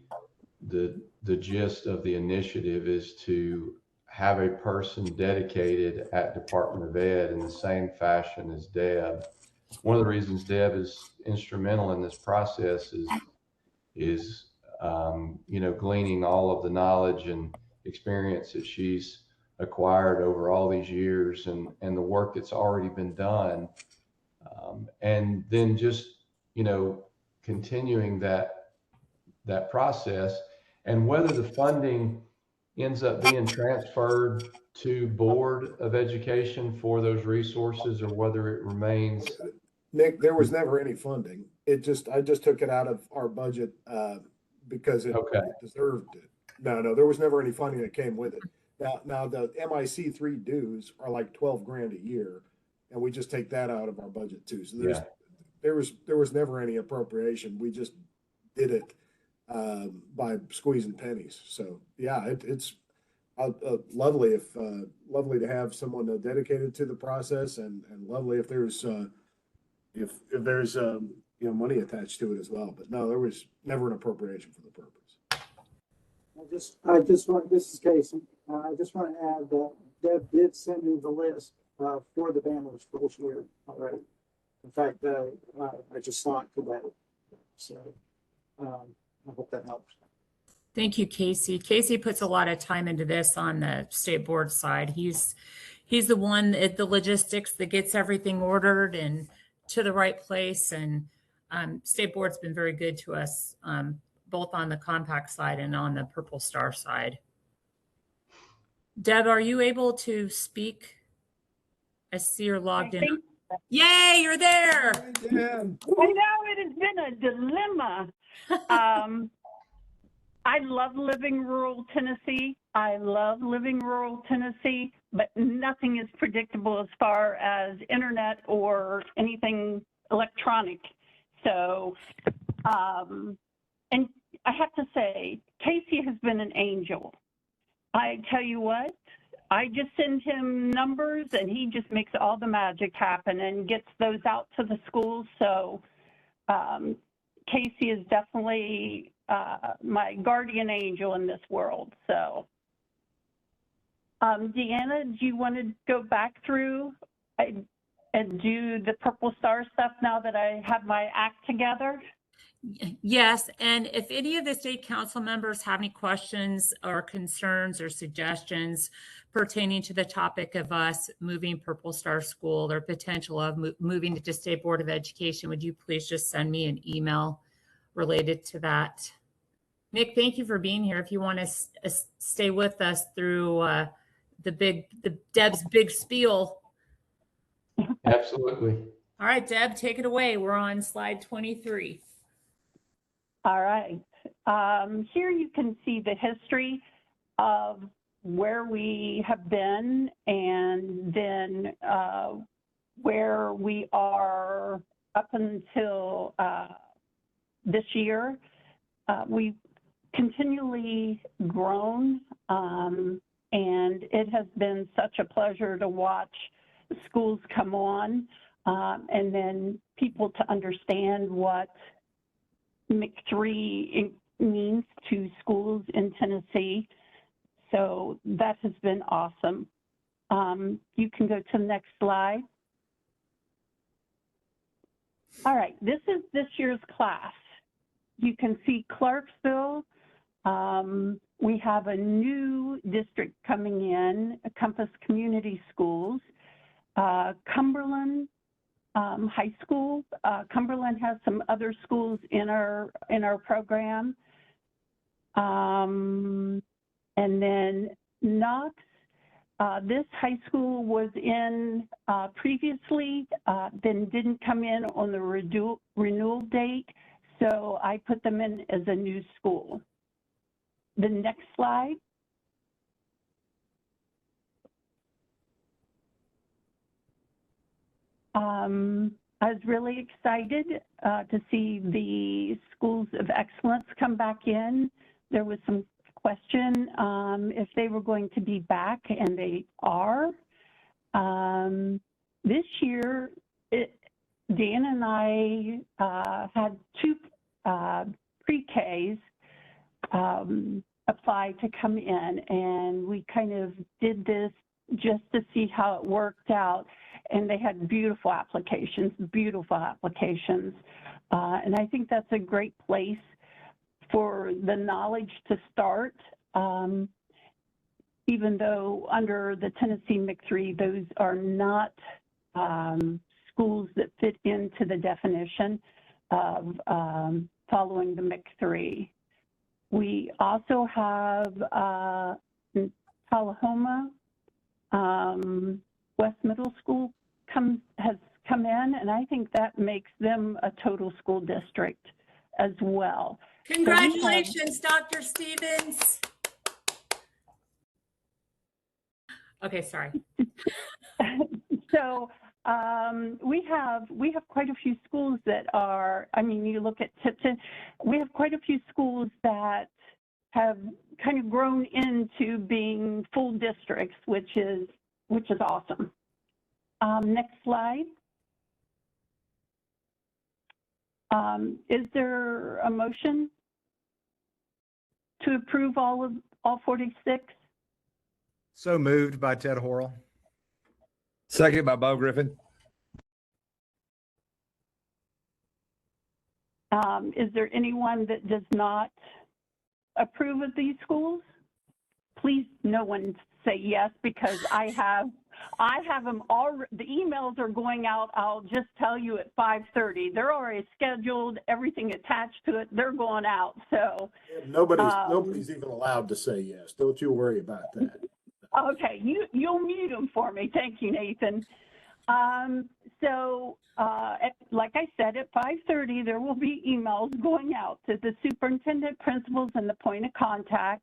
the gist of the initiative is to have a person dedicated at Department of Ed in the same fashion as Deb. One of the reasons Deb is instrumental in this process is gleaning all of the knowledge and experience that she's acquired over all these years, and the work that's already been done, and then just continuing that process. And whether the funding ends up being transferred to Board of Education for those resources, or whether it remains Nick, there was never any funding. I just took it out of our budget, because it deserved it. No, there was never any funding that came with it. Now the MIC3 dues are like 12 grand a year, and we just take that out of our budget too. So there was never any appropriation. We just did it, by squeezing pennies. So yeah, it's lovely lovely to have someone dedicated to the process, and lovely if there's money attached to it as well. But no, there was never an appropriation for the purpose. This is Casey. I just want to add that Deb did send me the list for the banners for this year already. In fact, I just saw it today. So I hope that helps. Thank you, Casey. Casey puts a lot of time into this on the state board side. He's the one at the logistics that gets everything ordered and to the right place. And state board's been very good to us, both on the compact side and on the Purple Star side. Deb, are you able to speak? I see you're logged in. Yay, you're there. I know it has been a dilemma. I love living rural Tennessee. But nothing is predictable as far as internet or anything electronic. So, and I have to say, Casey has been an angel. I tell you what, I just send him numbers and he just makes all the magic happen and gets those out to the schools. So Casey is definitely my guardian angel in this world. So Deanna, do you want to go back through and do the Purple Star stuff now that I have my act together? Yes, and if any of the state council members have any questions or concerns or suggestions pertaining to the topic of us moving Purple Star School or potential of moving it to State Board of Education, would you please just send me an email related to that? Nick, thank you for being here. If you want to stay with us through Deb's big spiel. Absolutely. All right, Deb, take it away. We're on slide 23. All right. Here you can see the history of where we have been and then where we are up until this year. We've continually grown, and it has been such a pleasure to watch schools come on, and then people to understand what MIC3 means to schools in Tennessee. So that has been awesome. You can go to the next slide. All right, this is this year's class. You can see Clarksville. We have a new district coming in, Compass Community Schools. Cumberland High School. Cumberland has some other schools in our program. And then Knox, this high school was in previously, then didn't come in on the renewal date, so I put them in as a new school. The next slide. I was really excited to see the schools of excellence come back in. There was some question if they were going to be back, and they are. This year, Dan and I had two pre-Ks apply to come in, and we kind of did this just to see how it worked out. And they had beautiful applications. And I think that's a great place for the knowledge to start. Even though under the Tennessee MIC3, those are not schools that fit into the definition of following the MIC3. We also have Tullahoma West Middle School has come in, and I think that makes them a total school district as well. Congratulations, Dr. Stevens. Okay, sorry. So we have quite a few schools that are, I mean, you look at Tipton, we have quite a few schools that have kind of grown into being full districts, which is awesome. Next slide. Is there a motion to approve all 46? So moved by Ted Horrell. Second by Bo Griffin. Is there anyone that does not approve of these schools? Please, no one say yes, because I have them all. The emails are going out. I'll just tell you at 5:30. They're already scheduled. Everything attached to it. They're going out. So nobody's even allowed to say yes. Don't you worry about that. Okay, you'll mute them for me. Thank you, Nathan. Like I said, at 5:30, there will be emails going out to the superintendent, principals, and the point of contact.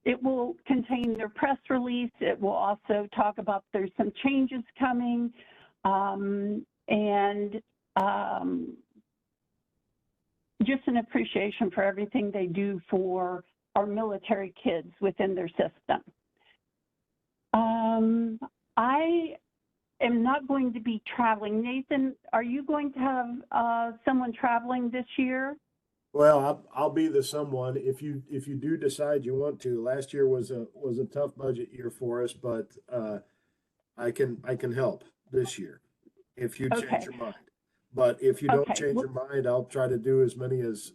It will contain their press release. It will also talk about there's some changes coming, and just an appreciation for everything they do for our military kids within their system. I am not going to be traveling. Nathan, are you going to have someone traveling this year? Well, I'll be the someone if you do decide you want to. Last year was a tough budget year for us, but I can help this year if you change your mind. But if you don't change your mind, I'll try to do as many as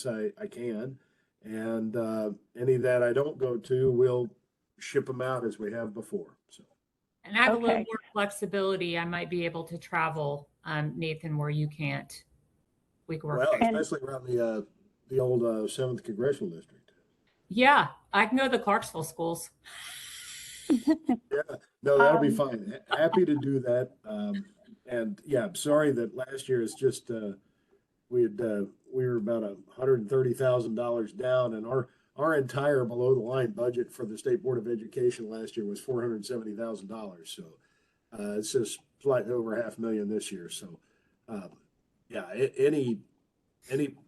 I can, and any that I don't go to, we'll ship them out as we have before. So. And I have a little more flexibility. I might be able to travel, Nathan, where you can't. We can work. Well, especially around the old 7th Congressional District. Yeah, I can go to the Clarksville schools. Yeah, no, that'll be fine. Happy to do that. And yeah, I'm sorry that last year is just we were about $130,000 down, and our entire below the line budget for the State Board of Education last year was $470,000. So it's just slightly over $500,000 this year. So yeah, any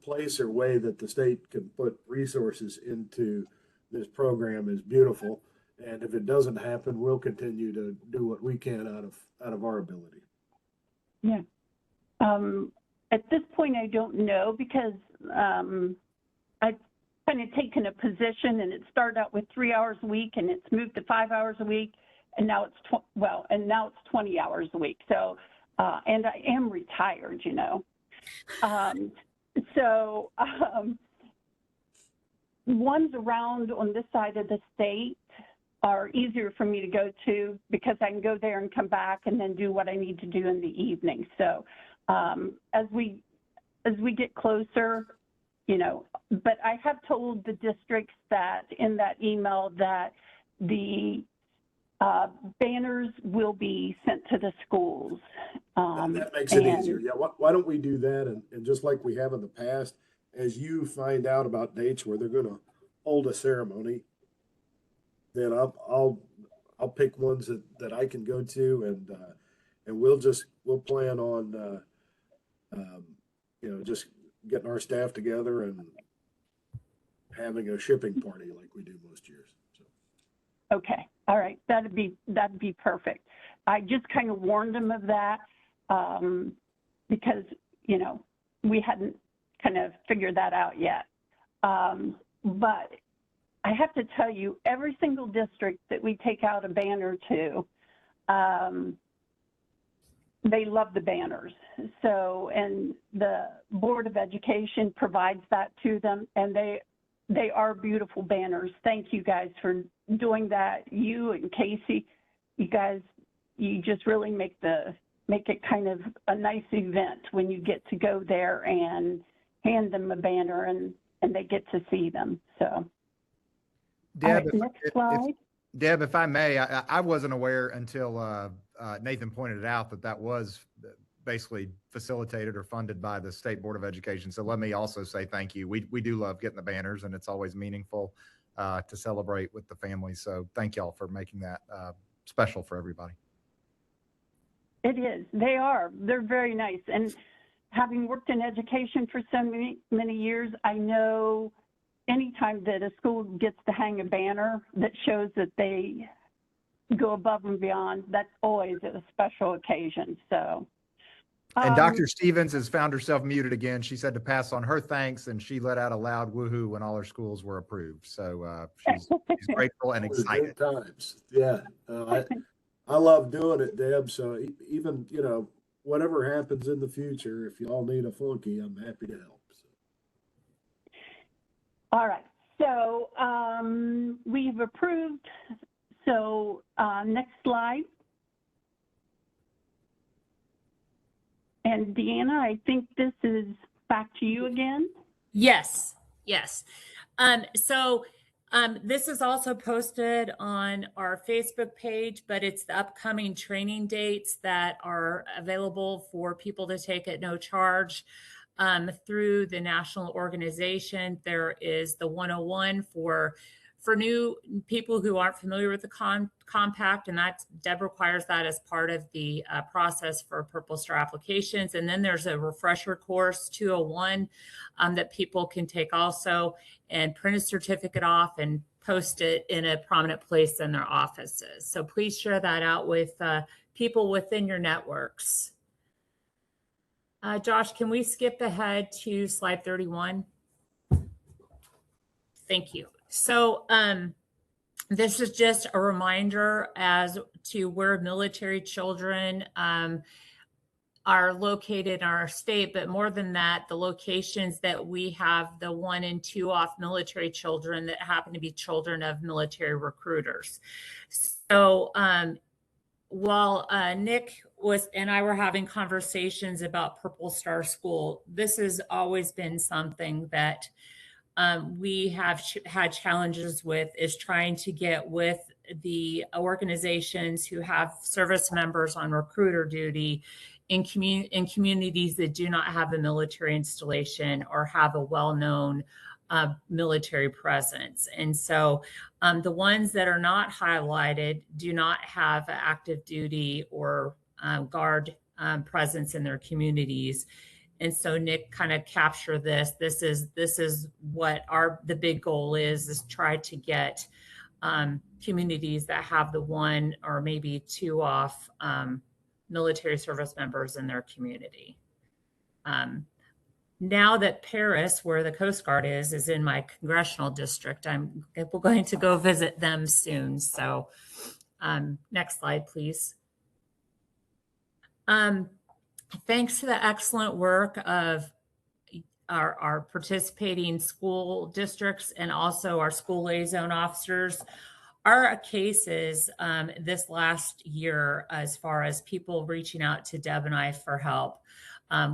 place or way that the state can put resources into this program is beautiful. And if it doesn't happen, we'll continue to do what we can out of our ability. Yeah. At this point, I don't know, because I've kind of taken a position, and it started out with 3 hours a week, and it's moved to 5 hours a week, and now it's 20 hours a week. So, and I am retired, you know. Ones around on this side of the state are easier for me to go to, because I can go there and come back and then do what I need to do in the evening. So as we get closer, you know, but I have told the districts that in that email that the banners will be sent to the schools. That makes it easier. Yeah, why don't we do that? And just like we have in the past, as you find out about dates where they're going to hold a ceremony, then I'll pick ones that I can go to, and we'll plan on you know, just getting our staff together and having a shipping party like we do most years. So. Okay, all right, that'd be perfect. I just kind of warned them of that because, you know, we hadn't kind of figured that out yet. But I have to tell you, every single district that we take out a banner to, they love the banners. So, and the Board of Education provides that to them, and they are beautiful banners. Thank you guys for doing that. You and Casey, you guys, you just really make it kind of a nice event when you get to go there and hand them a banner and they get to see them. So, Deb, next slide. Deb, if I may, I wasn't aware until Nathan pointed it out that was basically facilitated or funded by the State Board of Education. So let me also say thank you. We do love getting the banners, and it's always meaningful to celebrate with the families. So thank y'all for making that special for everybody. It is. They are. They're very nice. And having worked in education for so many years, I know anytime that a school gets to hang a banner that shows that they go above and beyond, that's always a special occasion. So. And Dr. Stevens has found herself muted again. She said to pass on her thanks, and she let out a loud woohoo when all her schools were approved. So she's grateful and excited. Good times. Yeah. I love doing it, Deb. So even, whatever happens in the future, if y'all need a flunky, I'm happy to help. So. All right. So we've approved. So next slide. And Deanna, I think this is back to you again. Yes, yes. This is also posted on our Facebook page, but it's the upcoming training dates that are available for people to take at no charge through the national organization. There is the 101 for new people who aren't familiar with the compact, and Deb requires that as part of the process for Purple Star applications. And then there's a refresher course, 201, that people can take also and print a certificate off and post it in a prominent place in their offices. So please share that out with people within your networks. Josh, can we skip ahead to slide 31? Thank you. So this is just a reminder as to where military children are located in our state, but more than that, the locations that we have the 1 and 2 off military children that happen to be children of military recruiters. So while Nick and I were having conversations about Purple Star School, this has always been something that we have had challenges with, is trying to get with the organizations who have service members on recruiter duty in communities that do not have a military installation or have a well-known military presence. And so the ones that are not highlighted do not have active duty or guard presence in their communities. And so Nick kind of captured this. This is what the big goal is try to get communities that have the 1 or maybe 2 off military service members in their community. Now that Paris, where the Coast Guard is in my congressional district, we're going to go visit them soon. So next slide, please. Thanks to the excellent work of our participating school districts and also our school liaison officers, our cases this last year, as far as people reaching out to Deb and I for help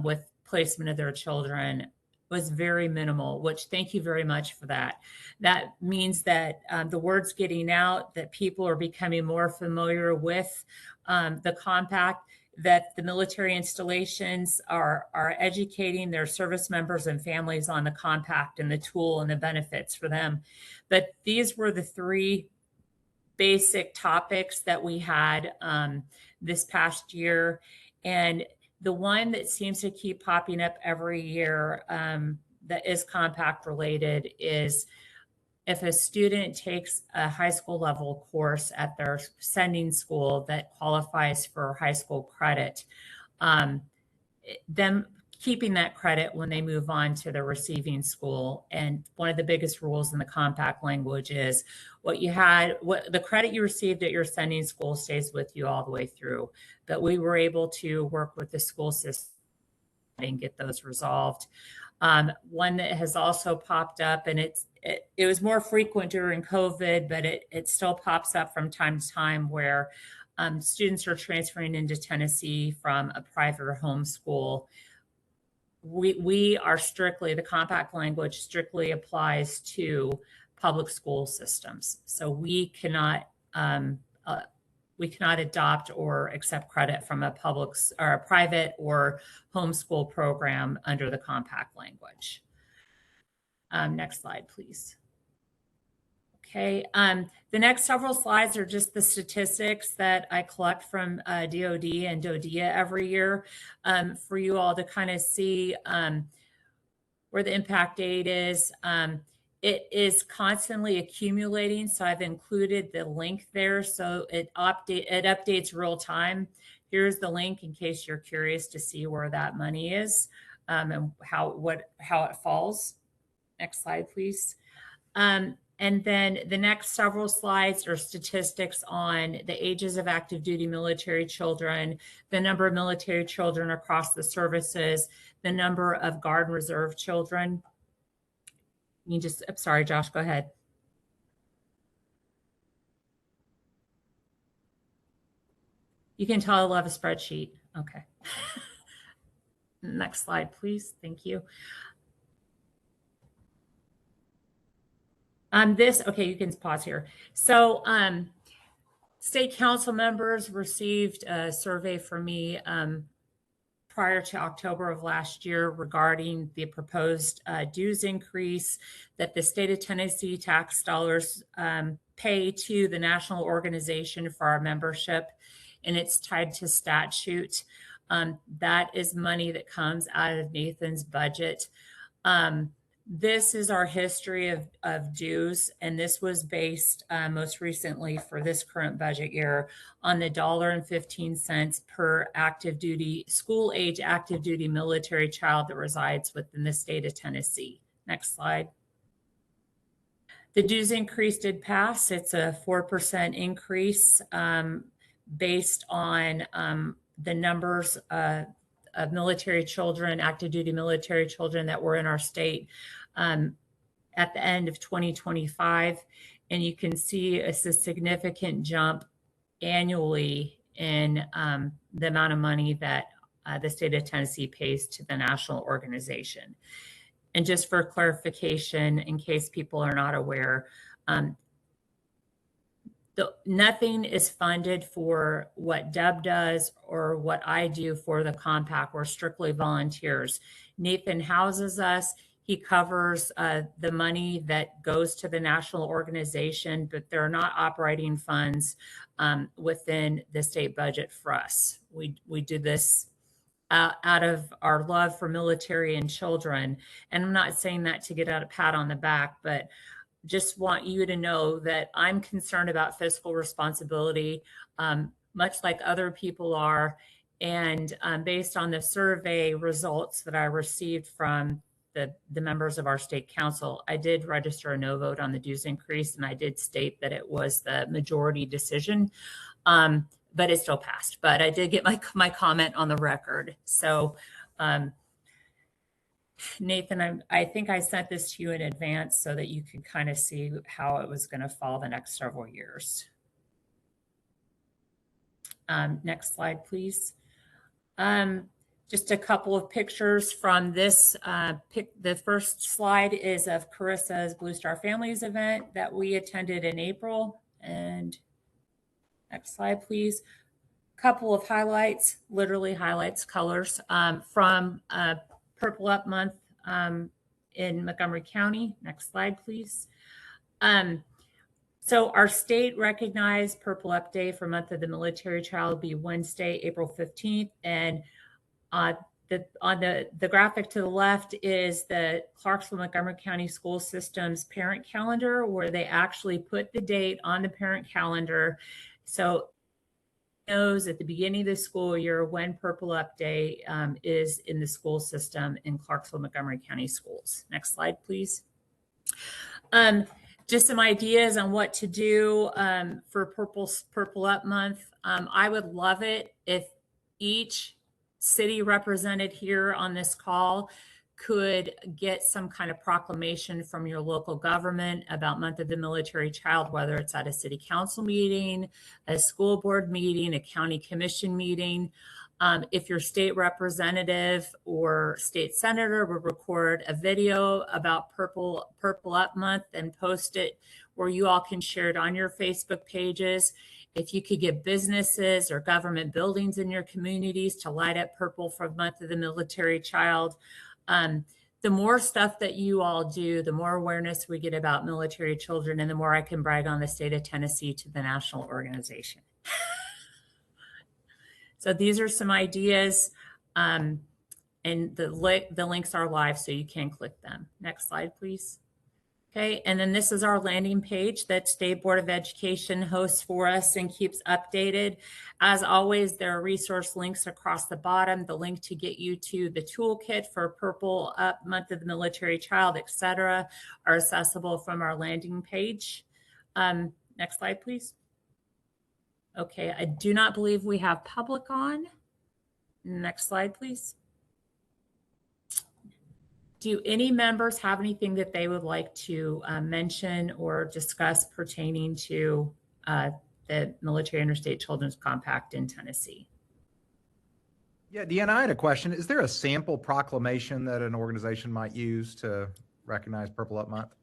with placement of their children, was very minimal, which thank you very much for that. That means that the word's getting out, that people are becoming more familiar with the compact, that the military installations are educating their service members and families on the compact and the tool and the benefits for them. But these were the 3 basic topics that we had this past year. And the one that seems to keep popping up every year that is compact related is if a student takes a high school level course at their sending school that qualifies for high school credit, them keeping that credit when they move on to the receiving school. And one of the biggest rules in the compact language is what the credit you received at your sending school stays with you all the way through. But we were able to work with the school system and get those resolved. One that has also popped up, and it was more frequent during COVID, but it still pops up from time to time, where students are transferring into Tennessee from a private or home school. We are the compact language strictly applies to public school systems. So we cannot we cannot adopt or accept credit from a public or a private or homeschool program under the compact language. Next slide, please. Okay, the next several slides are just the statistics that I collect from DOD and DODEA every year for you all to kind of see where the impact date is. It is constantly accumulating, so I've included the link there, so it updates real time. Here's the link in case you're curious to see where that money is and how it falls. Next slide, please. And then the next several slides are statistics on the ages of active duty military children, the number of military children across the services, the number of Guard and Reserve children. I'm sorry, Josh, go ahead. You can tell I love a spreadsheet. Okay. Next slide, please. Thank you. Okay, you can pause here. So state council members received a survey from me prior to October of last year regarding the proposed dues increase that the state of Tennessee tax dollars pay to the national organization for our membership, and it's tied to statute. That is money that comes out of Nathan's budget. This is our history of dues, and this was based most recently for this current budget year on the $1.15 per active duty, school age active duty military child that resides within the state of Tennessee. Next slide. The dues increase did pass. It's a 4% increase based on the numbers of military children, active duty military children that were in our state at the end of 2025. And you can see it's a significant jump annually in the amount of money that the state of Tennessee pays to the national organization. And just for clarification, in case people are not aware, nothing is funded for what Deb does or what I do for the compact. We're strictly volunteers. Nathan houses us. He covers the money that goes to the national organization, but there are not operating funds within the state budget for us. We do this out of our love for military and children. And I'm not saying that to get a pat on the back, but just want you to know that I'm concerned about fiscal responsibility, much like other people are. And based on the survey results that I received from the members of our state council, I did register a no vote on the dues increase, and I did state that it was the majority decision, but it still passed. But I did get my comment on the record. So Nathan, I think I sent this to you in advance so that you could kind of see how it was going to fall the next several years. Next slide, please. Just a couple of pictures from this. The first slide is of Carissa's Blue Star Families event that we attended in April. And next slide, please. Couple of highlights, literally highlights, colors from Purple Up Month in Montgomery County. Next slide, please. So our state recognized Purple Up Day for Month of the Military Child will be Wednesday, April 15th. And on the graphic to the left is the Clarksville Montgomery County School System's parent calendar, where they actually put the date on the parent calendar. So knows at the beginning of the school year when Purple Up Day is in the school system in Clarksville Montgomery County schools. Next slide, please. Just some ideas on what to do for Purple Up Month. I would love it if each city represented here on this call could get some kind of proclamation from your local government about Month of the Military Child, whether it's at a city council meeting, a school board meeting, a county commission meeting. If your state representative or state senator would record a video about Purple Up Month and post it where you all can share it on your Facebook pages. If you could get businesses or government buildings in your communities to light up purple for the month of the military child, the more stuff that you all do, the more awareness we get about military children, and the more I can brag on the state of Tennessee to the national organization. So these are some ideas, and the links are live, so you can click them. Next slide, please. Okay, and then this is our landing page that State Board of Education hosts for us and keeps updated. As always, there are resource links across the bottom, the link to get you to the toolkit for Purple Up, Month of the Military Child, etc., are accessible from our landing page. Next slide, please. Okay, I do not believe we have public on. Next slide, please. Do any members have anything that they would like to mention or discuss pertaining to the Military Interstate Children's Compact in Tennessee? Yeah, Deanna, I had a question. Is there a sample proclamation that an organization might use to recognize Purple Up Month?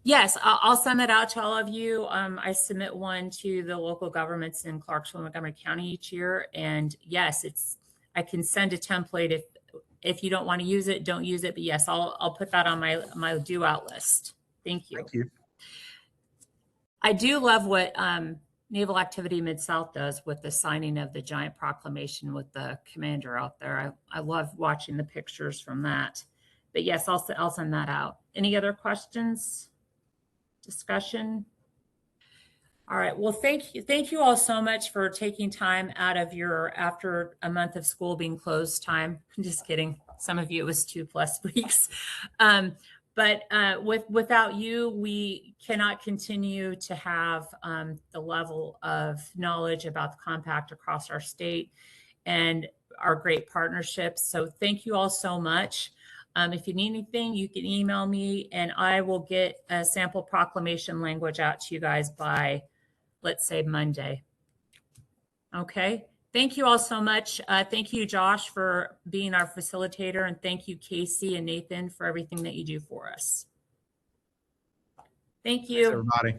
Yes, I'll send that out to all of you. I submit one to the local governments in Clarksville, Montgomery County each year. And yes, I can send a template. If you don't want to use it, don't use it. But yes, I'll put that on my due out list. Thank you. Thank you. I do love what Naval Activity Mid-South does with the signing of the giant proclamation with the commander out there. I love watching the pictures from that. But yes, I'll send that out. Any other questions? Discussion? All right. Well, thank you all so much for taking time out of your after a month of school being closed time. I'm just kidding. Some of you it was 2+ weeks. But without you, we cannot continue to have the level of knowledge about the compact across our state and our great partnerships. So thank you all so much. If you need anything, you can email me and I will get a sample proclamation language out to you guys by, let's say, Monday. Okay. Thank you all so much. Thank you, Josh, for being our facilitator. And thank you, Casey and Nathan, for everything that you do for us. Thank you. Thanks, everybody.